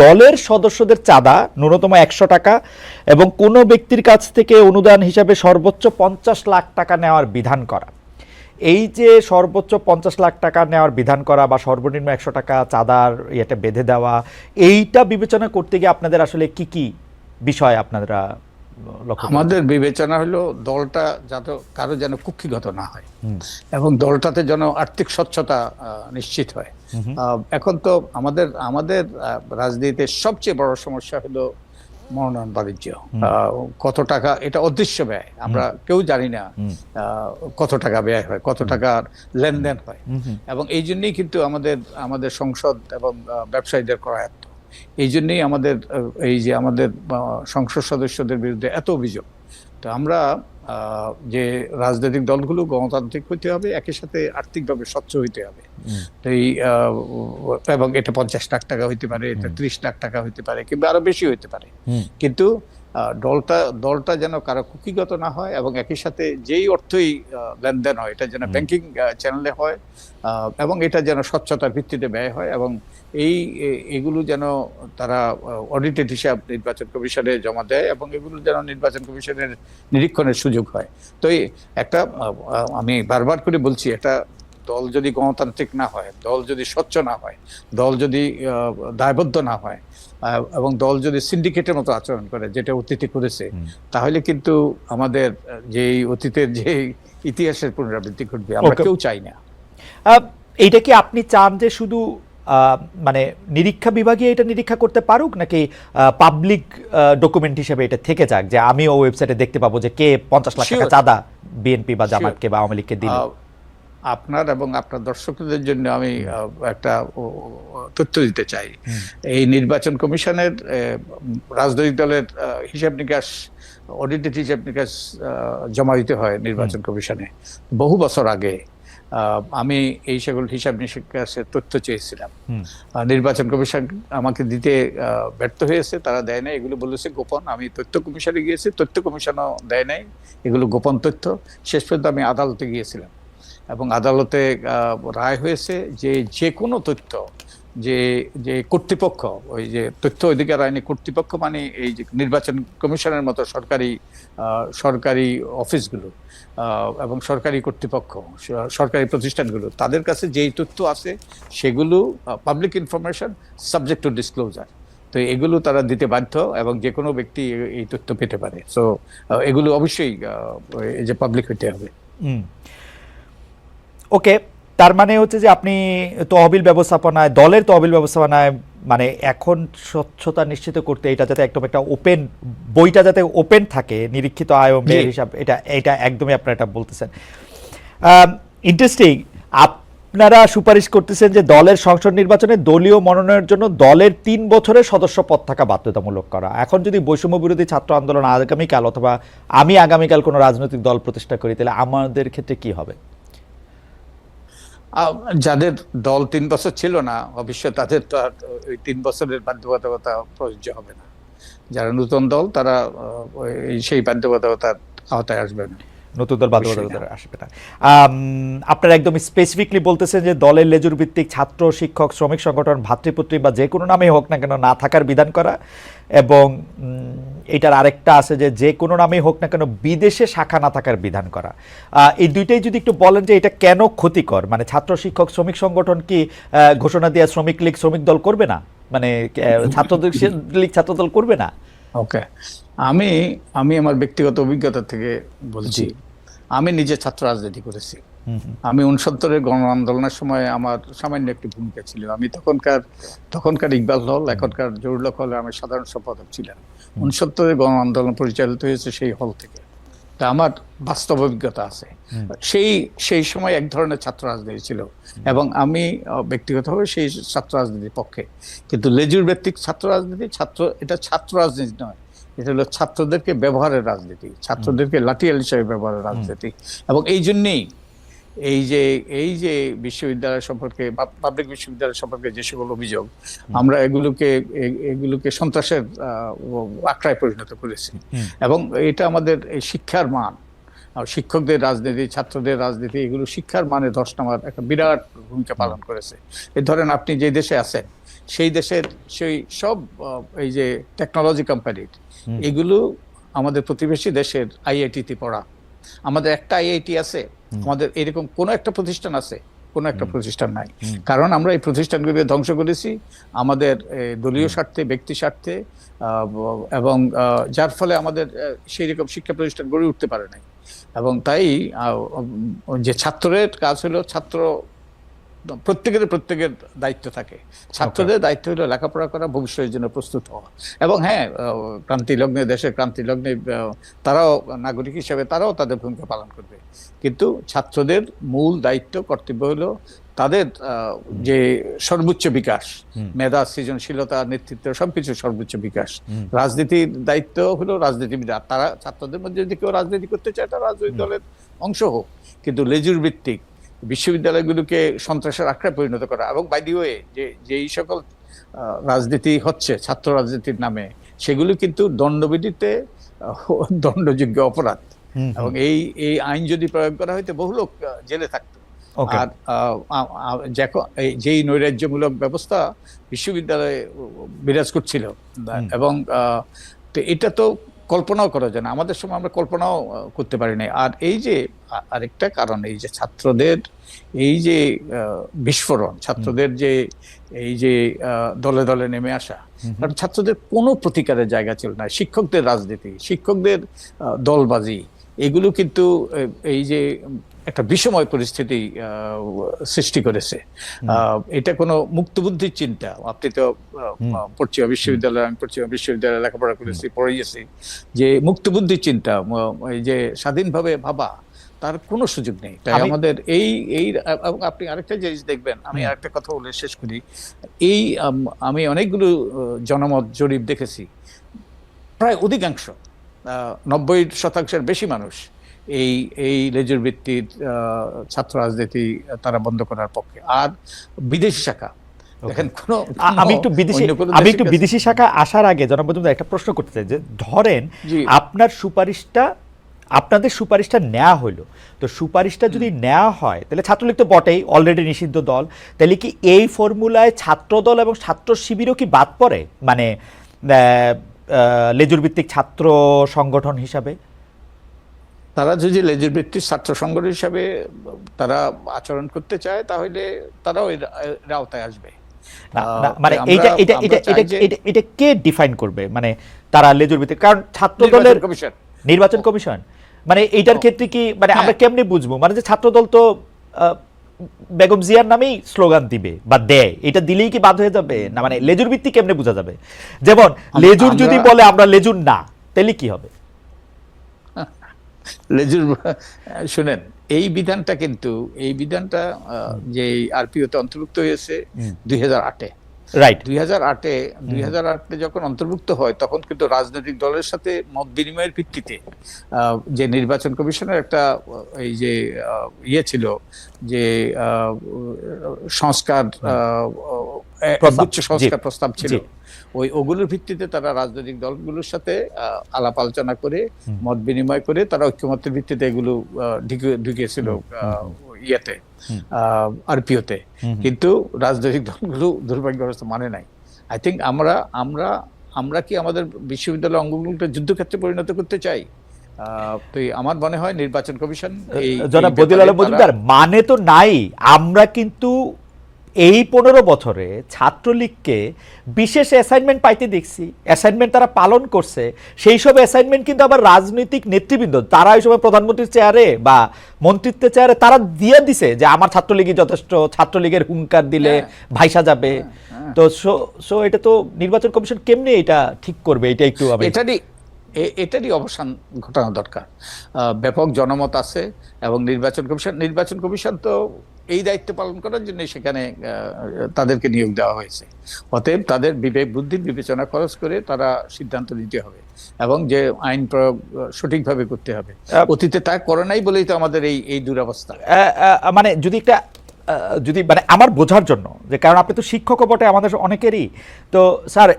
দলের সদস্যদের চাঁদা ন্যূনতম ১০০ টাকা এবং কোনো ব্যক্তির কাছ থেকে অনুদান হিসাবে সর্বোচ্চ ৫০ লাখ টাকা নেওয়ার বিধান করা। এই যে সর্বোচ্চ ৫০ লাখ টাকা নেওয়ার বিধান করা বা সর্বনিম্ন ১০০ টাকা চাঁদার ইয়েটা বেঁধে দেওয়া, এইটা বিবেচনা করতে গিয়ে আপনাদের আসলে কি কি বিষয় আপনারা লক্ষ্য করেন? আমাদের বিবেচনা হলো দলটা যাতে কারো যেন কুক্ষিগত না হয় এবং দলটাতে যেন আর্থিক স্বচ্ছতা নিশ্চিত হয়। এখন তো আমাদের আমাদের রাজনীতিতে সবচেয়ে বড় সমস্যা হলো মনোনয়ন বাণিজ্য। কত টাকা, এটা অদৃশ্য ব্যয়, আমরা কেউ জানি না কত টাকা ব্যয় হয়, কত টাকার লেনদেন হয়। এবং এই জন্যই কিন্তু আমাদের আমাদের সংসদ এবং ব্যবসায়ীদের করায়ত্ত। এই জন্যই আমাদের এই যে আমাদের সংসদ সদস্যদের বিরুদ্ধে এত অভিযোগ। তো আমরা যে রাজনৈতিক দলগুলো গণতান্ত্রিক হইতে হবে, একই সাথে আর্থিকভাবে স্বচ্ছ হইতে হবে। এই এবং এটা ৫০ লাখ টাকা হইতে পারে, এটা ৩০ লাখ টাকা হইতে পারে, কিংবা আরো বেশি হইতে পারে। কিন্তু দলটা যেন কারো কুক্ষিগত না হয় এবং একই সাথে যেই অর্থই লেনদেন হয় এটা যেন ব্যাংকিং চ্যানেলে হয় এবং এটা যেন স্বচ্ছতার ভিত্তিতে ব্যয় হয় এবং এগুলো যেন তারা অডিটেড হিসাব নির্বাচন কমিশনে জমা দেয় এবং এগুলো যেন নির্বাচন কমিশনের নিরীক্ষণের সুযোগ হয়। তো একটা আমি বারবার করে বলছি, একটা দল যদি গণতান্ত্রিক না হয়, দল যদি স্বচ্ছ না হয়, দল যদি দায়বদ্ধ না হয় এবং দল যদি সিন্ডিকেটের মতো আচরণ করে, যেটা অতীতে করেছে, তাহলে কিন্তু আমাদের যে অতীতের যে ইতিহাসের পুনরাবৃত্তি ঘটবে আমরা কেউ চাই না। এইটা কি আপনি চান যে শুধু মানে নিরীক্ষা বিভাগে এটা নিরীক্ষা করতে পারুক, নাকি পাবলিক ডকুমেন্ট হিসেবে এটা থেকে যাক, যে আমিও ওয়েবসাইটে দেখতে পাবো যে কে ৫০ লাখ টাকা চাঁদা বিএনপি বা জামাতকে বা আওয়ামী লীগকে দিল? আপনার এবং আপনার দর্শকদের জন্য আমি একটা তথ্য দিতে চাই। এই নির্বাচন কমিশনের রাজনৈতিক দলের হিসাব নিকাশ, অডিটেড হিসাব নিকাশ জমা দিতে হয় নির্বাচন কমিশনে। বহু বছর আগে আমি এই সকল হিসাব নিকাশের তথ্য চেয়েছিলাম। নির্বাচন কমিশন আমাকে দিতে ব্যর্থ হয়েছে, তারা দেয় নাই, এগুলো বলেছে গোপন। আমি তথ্য কমিশনে গিয়েছি, তথ্য কমিশনও দেয় নাই, এগুলো গোপন তথ্য। শেষ পর্যন্ত আমি আদালতে গিয়েছিলাম এবং আদালতে রায় হয়েছে যে যে কোনো তথ্য যে কর্তৃপক্ষ, ওই যে তথ্য অধিকার আইনি কর্তৃপক্ষ মানে এই যে নির্বাচন কমিশনের মতো সরকারি অফিসগুলো এবং সরকারি কর্তৃপক্ষ, সরকারি প্রতিষ্ঠানগুলো, তাদের কাছে যেই তথ্য আছে সেগুলো public information subject to disclosure. তো এগুলো তারা দিতে বাধ্য এবং যে কোনো ব্যক্তি এই তথ্য পেতে পারে। সো এগুলো অবশ্যই এই যে পাবলিক হইতে হবে। ওকে, তার মানে হচ্ছে যে আপনি তহবিল ব্যবস্থাপনায়, দলের তহবিল ব্যবস্থাপনায় মানে এখন স্বচ্ছতা নিশ্চিত করতে এটা যাতে একদম একটা ওপেন, বইটা যাতে ওপেন থাকে, নিরীক্ষিত আয় ও ব্যয়ের হিসাব, এটা একদমই আপনারা এটা বলতেছেন। ইন্টারেস্টিং, আপনারা সুপারিশ করতেছেন যে দলের সংসদ নির্বাচনে দলীয় মনোনয়নের জন্য দলের ৩ বছরের সদস্য পদ থাকা বাধ্যতামূলক করা। এখন যদি বৈষম্য বিরোধী ছাত্র আন্দোলন আগামীকাল অথবা আমি আগামীকাল কোনো রাজনৈতিক দল প্রতিষ্ঠা করি, তাহলে আমাদের ক্ষেত্রে কি হবে? যাদের দল ৩ বছর ছিল না, অবশ্যই তাদের তো আর ওই ৩ বছরের বাধ্যবাধকতা প্রযোজ্য হবে না। যারা নতুন দল তারা সেই বাধ্যবাধকতার আওতায় আসবে না, নতুন দল বাধ্যবাধকতা আসবে না। আপনারা একদম স্পেসিফিকলি বলতেছেন যে দলের লেজুর ভিত্তিক ছাত্র, শিক্ষক, শ্রমিক সংগঠন, ভাতৃপুত্রী বা যে কোনো নামেই হোক না কেন না থাকার বিধান করা, এবং এটার আরেকটা আছে যে যে কোনো নামেই হোক না কেন বিদেশে শাখা না থাকার বিধান করা। এই দুইটাই যদি একটু বলেন যে এটা কেন ক্ষতিকর, মানে ছাত্র, শিক্ষক, শ্রমিক সংগঠন কি ঘোষণা দিয়ে শ্রমিক লীগ শ্রমিক দল করবে না, মানে ছাত্র লীগ ছাত্র দল করবে না? ওকে, আমি আমার ব্যক্তিগত অভিজ্ঞতা থেকে বলছি। আমি নিজে ছাত্র রাজনীতি করেছি। আমি 69-এর গণ আন্দোলনের সময় আমার সামান্য একটি ভূমিকা ছিল। আমি তখনকার ইকবাল হল, এখনকার জহুরুল হক হলে আমি সাধারণ সম্পাদক ছিলাম। 69-এর গণ আন্দোলন পরিচালিত হয়েছে সেই হল থেকে। তা আমার বাস্তব অভিজ্ঞতা আছে। সেই সময় এক ধরনের ছাত্র রাজনীতি ছিল এবং আমি ব্যক্তিগতভাবে সেই ছাত্র রাজনীতির পক্ষে। কিন্তু লেজুর ভিত্তিক ছাত্র রাজনীতি, এটা ছাত্র রাজনীতি নয়, এটা হলো ছাত্রদেরকে ব্যবহারের রাজনীতি, ছাত্রদেরকে লাঠিয়াল হিসেবে ব্যবহারের রাজনীতি। এবং এই জন্যেই এই যে বিশ্ববিদ্যালয় সম্পর্কে বা পাবলিক বিশ্ববিদ্যালয় সম্পর্কে যে সকল অভিযোগ, আমরা এগুলোকে সন্ত্রাসের আখড়ায় পরিণত করেছি। এবং এটা আমাদের এই শিক্ষার মান, শিক্ষকদের রাজনীতি, ছাত্রদের রাজনীতি, এগুলো শিক্ষার মানে ধস নামার একটা বিরাট ভূমিকা পালন করেছে। এই ধরেন আপনি যে দেশে আছেন সেই দেশের সেই সব এই যে টেকনোলজি কোম্পানির এগুলো আমাদের প্রতিবেশী দেশের আইআইটিতে পড়া। আমাদের একটা আইআইটি আছে, আমাদের এরকম কোনো একটা প্রতিষ্ঠান আছে? কোনো একটা প্রতিষ্ঠান নাই। কারণ আমরা এই প্রতিষ্ঠানগুলোকে ধ্বংস করেছি আমাদের দলীয় স্বার্থে, ব্যক্তি স্বার্থে, এবং যার ফলে আমাদের সেই রকম শিক্ষা প্রতিষ্ঠান গড়ে উঠতে পারে নাই। এবং তাই যে ছাত্রের কাজ হলো, প্রত্যেকের দায়িত্ব থাকে। ছাত্রদের দায়িত্ব হলো লেখাপড়া করা, ভবিষ্যতের জন্য প্রস্তুত হওয়া। এবং হ্যাঁ, দেশের ক্রান্তি লগ্নে তারাও নাগরিক হিসেবে তারাও তাদের ভূমিকা পালন করবে। কিন্তু ছাত্রদের মূল দায়িত্ব, কর্তব্য হলো তাদের যে সর্বোচ্চ বিকাশ, মেধা, সৃজনশীলতা, নেতৃত্ব, সবকিছু সর্বোচ্চ বিকাশ। রাজনীতির দায়িত্ব হলো রাজনীতিবিদ, তারা ছাত্রদের মধ্যে যদি কেউ রাজনীতি করতে চায় তারা রাজনৈতিক দলের অংশ হোক, কিন্তু লেজুর ভিত্তিক বিশ্ববিদ্যালয়গুলোকে সন্ত্রাসের আখড়ায় পরিণত করা। এবং বাই দি ওয়ে, যেই সকল রাজনীতি হচ্ছে ছাত্র রাজনীতির নামে, সেগুলো কিন্তু দণ্ডবিধিতে দণ্ডযোগ্য অপরাধ। এবং এই আইন যদি প্রয়োগ করা হয়তো বহু লোক জেলে থাকতো। আর যেই নৈরাজ্যমূলক ব্যবস্থা বিশ্ববিদ্যালয়ে বিরাজ করছিল, এবং এটা তো কল্পনাও করা যায় না, আমাদের সময় আমরা কল্পনাও করতে পারি নাই। আর এই যে আরেকটা কারণ, এই যে ছাত্রদের এই যে বিস্ফোরণ, ছাত্রদের যে এই যে দলে দলে নেমে আসা, কারণ ছাত্রদের কোনো প্রতিকারের জায়গা ছিল না। শিক্ষকদের রাজনীতি, শিক্ষকদের দলবাজি, এগুলো কিন্তু এই যে একটা বিষময় পরিস্থিতি সৃষ্টি করেছে। এটা কোনো মুক্তবুদ্ধির চিন্তা, আপনি তো পশ্চিমা বিশ্ববিদ্যালয়ে, আমি পশ্চিমা বিশ্ববিদ্যালয়ে লেখাপড়া করেছি, পড়িয়েছি, যে মুক্তবুদ্ধির চিন্তা, এই যে স্বাধীনভাবে ভাবা, তার কোনো সুযোগ নেই। তাই আমাদের এই আপনি আরেকটা জিনিস দেখবেন, আমি আরেকটা কথা বলে শেষ করি। আমি অনেকগুলো জনমত জরিপ দেখেছি, প্রায় অধিকাংশ 90% বেশি মানুষ এই লেজুর ভিত্তির ছাত্র রাজনীতি তারা বন্ধ করার পক্ষে। আর বিদেশি শাখা দেখেন, আমি একটু বিদেশি শাখা আসার আগে জনাব মজুমদার একটা প্রশ্ন করতে চাই, যে ধরেন আপনাদের সুপারিশটা নেওয়া হইলো, তো সুপারিশটা যদি নেওয়া হয় তাহলে ছাত্রলীগ তো বটেই, অলরেডি নিষিদ্ধ দল, তাহলে কি এই ফর্মুলায় ছাত্র দল এবং ছাত্র শিবিরও কি বাদ পড়ে, মানে লেজুর ভিত্তিক ছাত্র সংগঠন হিসাবে? তারা যদি লেজুর ভিত্তিক ছাত্র সংগঠন হিসাবে তারা আচরণ করতে চায়, তাহলে তারাও এর আওতায় আসবে। মানে এটা কে ডিফাইন করবে, মানে তারা লেজুর ভিত্তিক? কারণ ছাত্র দলের নির্বাচন কমিশন, মানে এইটার ক্ষেত্রে কি, মানে আমরা কেমনে বুঝবো, মানে যে ছাত্র দল তো বেগম জিয়ার নামেই স্লোগান দিবে বা দেয়, এটা দিলেই কি বাদ হয়ে যাবে না? মানে লেজুর ভিত্তিক কেমনে বোঝা যাবে? যেমন লেজুর যদি বলে আমরা লেজুর না, তাহলে কি হবে? লেজুর শুনেন, এই বিধানটা যে আরপিওতে অন্তর্ভুক্ত হয়েছে 2008-এ, রাইট? 2008-এ যখন অন্তর্ভুক্ত হয়, তখন কিন্তু রাজনৈতিক দলের সাথে মত বিনিময়ের ভিত্তিতে যে নির্বাচন কমিশনের একটা এই যে ছিল, যে সংস্কার, উচ্চ সংস্কার প্রস্তাব ছিল, ওগুলোর ভিত্তিতে তারা রাজনৈতিক দলগুলোর সাথে আলাপ আলোচনা করে, মত বিনিময় করে, তারা ঐক্যমতের ভিত্তিতে এগুলো ঢুকিয়েছিল ইয়েতে, আরপিওতে। কিন্তু রাজনৈতিক দলগুলো দুর্ভাগ্যবশত মানে নাই। আই থিঙ্ক আমরা কি আমাদের বিশ্ববিদ্যালয় অঙ্গগুলোকে যুদ্ধক্ষেত্রে পরিণত করতে চাই? তো আমার মনে হয় নির্বাচন কমিশন, জনাব বদিউল আলম মজুমদার, মানে তো নাই। আমরা কিন্তু এই 15 বছরে ছাত্রলীগকে বিশেষ অ্যাসাইনমেন্ট পাইতে দেখছি, অ্যাসাইনমেন্ট তারা পালন করছে। সেই সব অ্যাসাইনমেন্ট কিন্তু আবার রাজনৈতিক নেতৃবৃন্দ, তারা ওই সময় প্রধানমন্ত্রীর চেয়ারে বা মন্ত্রিত্বের চেয়ারে তারা দিয়ে দিছে, যে আমার ছাত্রলীগই যথেষ্ট, ছাত্রলীগের হুঙ্কার দিলে ভাইসা যাবে। তো সো এটা তো নির্বাচন কমিশন কেমনে এটা ঠিক করবে? এটা একটু এটারই অবসান ঘটানো দরকার। ব্যাপক জনমত আছে, এবং নির্বাচন কমিশন তো এই দায়িত্ব পালন করার জন্য সেখানে তাদেরকে নিয়োগ দেওয়া হয়েছে। অতএব তাদের বিবেক বুদ্ধির বিবেচনা খরচ করে তারা সিদ্ধান্ত নিতে হবে, এবং যে আইন প্রয়োগ সঠিকভাবে করতে হবে। অতীতে তা করে নাই বলেই তো আমাদের এই দুরবস্থা। মানে যদি মানে আমার বোঝার জন্য, যে কারণ আপনি তো শিক্ষকও বটে আমাদের অনেকেরই, তো স্যার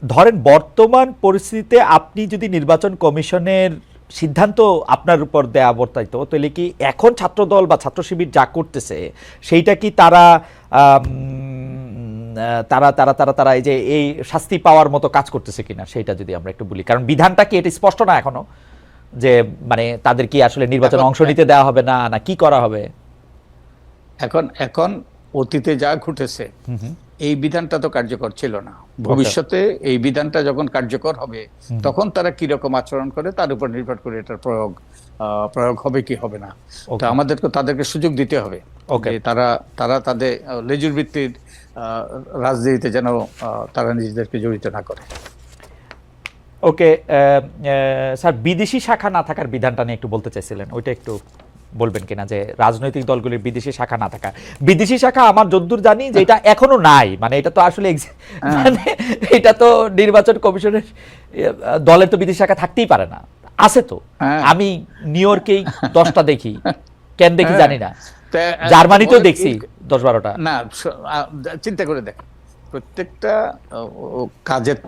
ধরেন বর্তমান পরিস্থিতিতে আপনি যদি নির্বাচন কমিশনের সিদ্ধান্ত আপনার উপর দেয়া বর্তাইতো, তাহলে কি এখন ছাত্রদল বা ছাত্র শিবির যা করতেছে সেইটা কি তারা তারা তারা তারা তারা এই যে এই শাস্তি পাওয়ার মতো কাজ করতেছে কিনা সেটা যদি আমরা একটু বলি, কারণ বিধানটা কি এটা স্পষ্ট না এখনো, যে মানে তাদের কি আসলে নির্বাচনে অংশ নিতে দেওয়া হবে না, না কি করা হবে? এখন অতীতে যা ঘটেছে এই বিধানটা তো কার্যকর ছিল না। ভবিষ্যতে এই বিধানটা যখন কার্যকর হবে তখন তারা কিরকম আচরণ করে তার উপর নির্ভর করে এটার প্রয়োগ হবে কি হবে না। তো আমাদেরকে তাদেরকে সুযোগ দিতে হবে যে তারা তাদের লেজুর ভিত্তির রাজনীতিতে যেন তারা নিজেদেরকে জড়িত না করে। ওকে স্যার, বিদেশি শাখা না থাকার বিধানটা নিয়ে একটু বলতে চাইছিলেন, ওইটা একটু বলবেন কিনা, যে রাজনৈতিক দলগুলির বিদেশি শাখা না থাকা। বিদেশি শাখা আমার যতদূর জানি যে এটা এখনো নাই, মানে এটা তো আসলে মানে এটা তো নির্বাচন কমিশনের দলের তো বিদেশি শাখা থাকতেই পারে না, আছে তো। আমি নিউ ইয়র্কেই 10টা দেখি, কেন দেখি জানি না, জার্মানিতেও দেখছি 10-12টা। না, চিন্তা করে দেখ, প্রত্যেকটা কাজের